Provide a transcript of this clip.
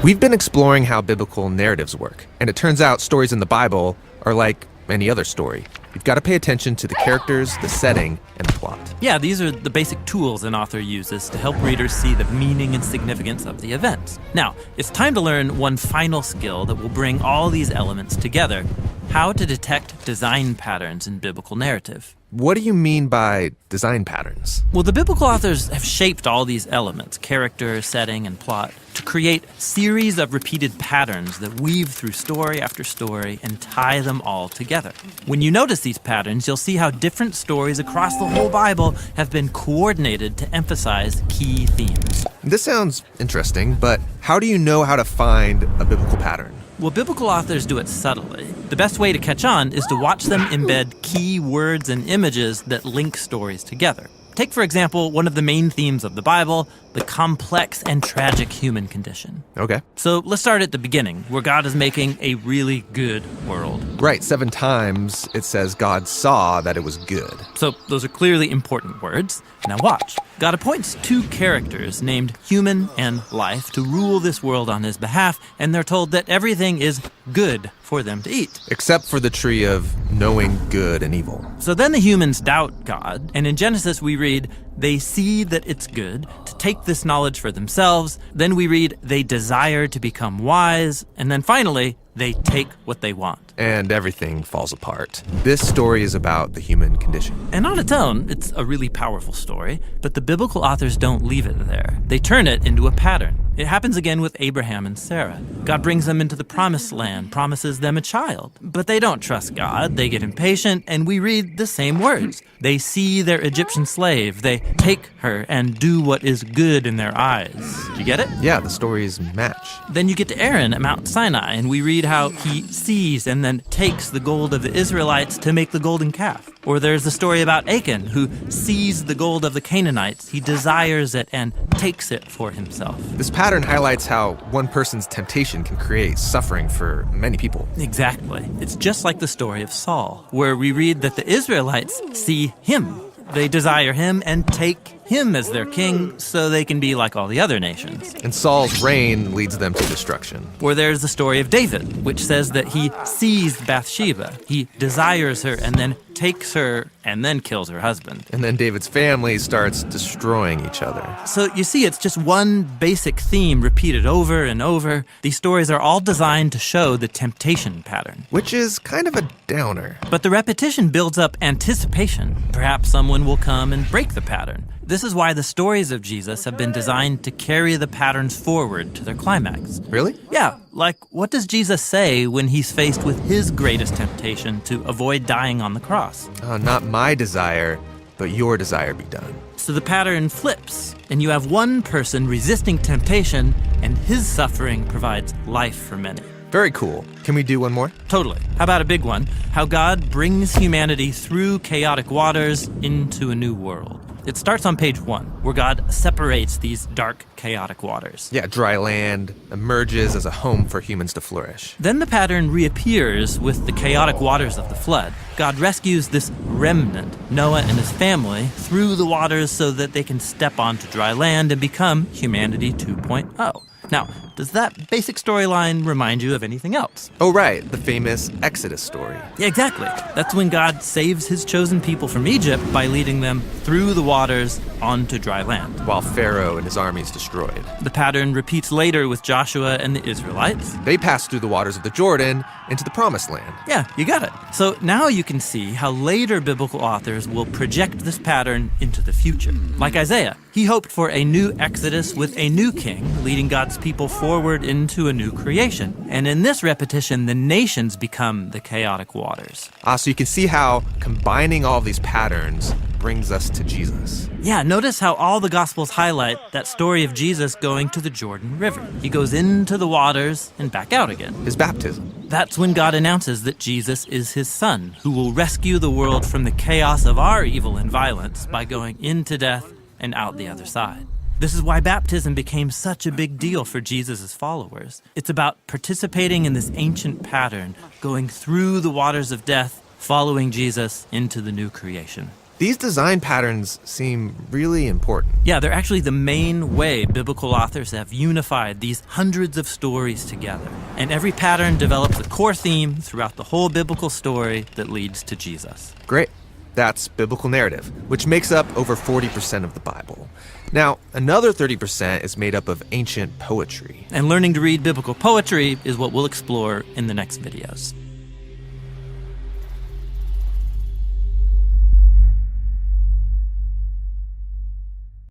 We've been exploring how biblical narratives work, and it turns out stories in the Bible are like any other story. You've got to pay attention to the characters, the setting, and the plot. Yeah, these are the basic tools an author uses to help readers see the meaning and significance of the events. Now, it's time to learn one final skill that will bring all these elements together: how to detect design patterns in biblical narrative. What do you mean by design patterns? Well, the biblical authors have shaped all these elements, character, setting, and plot, to create series of repeated patterns that weave through story after story and tie them all together. When you notice these patterns, you'll see how different stories across the whole Bible have been coordinated to emphasize key themes. This sounds interesting, but how do you know how to find a biblical pattern? Well, biblical authors do it subtly. The best way to catch on is to watch them embed key words and images that link stories together. Take, for example, one of the main themes of the Bible, the complex and tragic human condition. Okay. So let's start at the beginning, where God is making a really good world. Right, 7 times it says God saw that it was good. So those are clearly important words. Now watch. God appoints 2 characters named Human and Life to rule this world on his behalf, and they're told that everything is good for them to eat. Except for the tree of knowing good and evil. So then the humans doubt God, and in Genesis we read, they see that it's good to take this knowledge for themselves. Then we read, they desire to become wise, and then finally, they take what they want. And everything falls apart. This story is about the human condition. And on its own, it's a really powerful story, but the biblical authors don't leave it there. They turn it into a pattern. It happens again with Abraham and Sarah. God brings them into the promised land, promises them a child. But they don't trust God, they get impatient, and we read the same words. They see their Egyptian slave, they take her and do what is good in their eyes. You get it? Yeah, the stories match. Then you get to Aaron at Mount Sinai, and we read how he sees and then takes the gold of the Israelites to make the golden calf. Or there's the story about Achan, who sees the gold of the Canaanites. He desires it and takes it for himself. This pattern highlights how one person's temptation can create suffering for many people. Exactly. It's just like the story of Saul, where we read that the Israelites see him. They desire him and take him as their king so they can be like all the other nations. And Saul's reign leads them to destruction. Or there's the story of David, which says that he sees Bathsheba. He desires her and then takes her and then kills her husband. And then David's family starts destroying each other. So you see, it's just one basic theme repeated over and over. These stories are all designed to show the temptation pattern. Which is kind of a downer. But the repetition builds up anticipation. Perhaps someone will come and break the pattern. This is why the stories of Jesus have been designed to carry the patterns forward to their climax. Really? Yeah, like what does Jesus say when he's faced with his greatest temptation to avoid dying on the cross? Not my desire, but your desire be done. So the pattern flips, and you have one person resisting temptation, and his suffering provides life for many. Very cool. Can we do one more? Totally. How about a big one? How God brings humanity through chaotic waters into a new world. It starts on page 1, where God separates these dark, chaotic waters. Yeah, dry land emerges as a home for humans to flourish. Then the pattern reappears with the chaotic waters of the flood. God rescues this remnant, Noah and his family, through the waters so that they can step onto dry land and become humanity 2.0. Now, does that basic storyline remind you of anything else? Oh, right, the famous Exodus story. Yeah, exactly. That's when God saves his chosen people from Egypt by leading them through the waters onto dry land. While Pharaoh and his armies destroyed. The pattern repeats later with Joshua and the Israelites. They passed through the waters of the Jordan into the Promised Land. Yeah, you got it. So now you can see how later biblical authors will project this pattern into the future. Like Isaiah, he hoped for a new Exodus with a new king, leading God's people forward into a new creation. And in this repetition, the nations become the chaotic waters. So you can see how combining all of these patterns brings us to Jesus. Yeah, notice how all the Gospels highlight that story of Jesus going to the Jordan River. He goes into the waters and back out again. His baptism. That's when God announces that Jesus is his son, who will rescue the world from the chaos of our evil and violence by going into death and out the other side. This is why baptism became such a big deal for Jesus' followers. It's about participating in this ancient pattern, going through the waters of death, following Jesus into the new creation. These design patterns seem really important. Yeah, they're actually the main way biblical authors have unified these hundreds of stories together. And every pattern develops a core theme throughout the whole biblical story that leads to Jesus. Great. That's biblical narrative, which makes up over 40% of the Bible. Now, another 30% is made up of ancient poetry. And learning to read biblical poetry is what we'll explore in the next videos.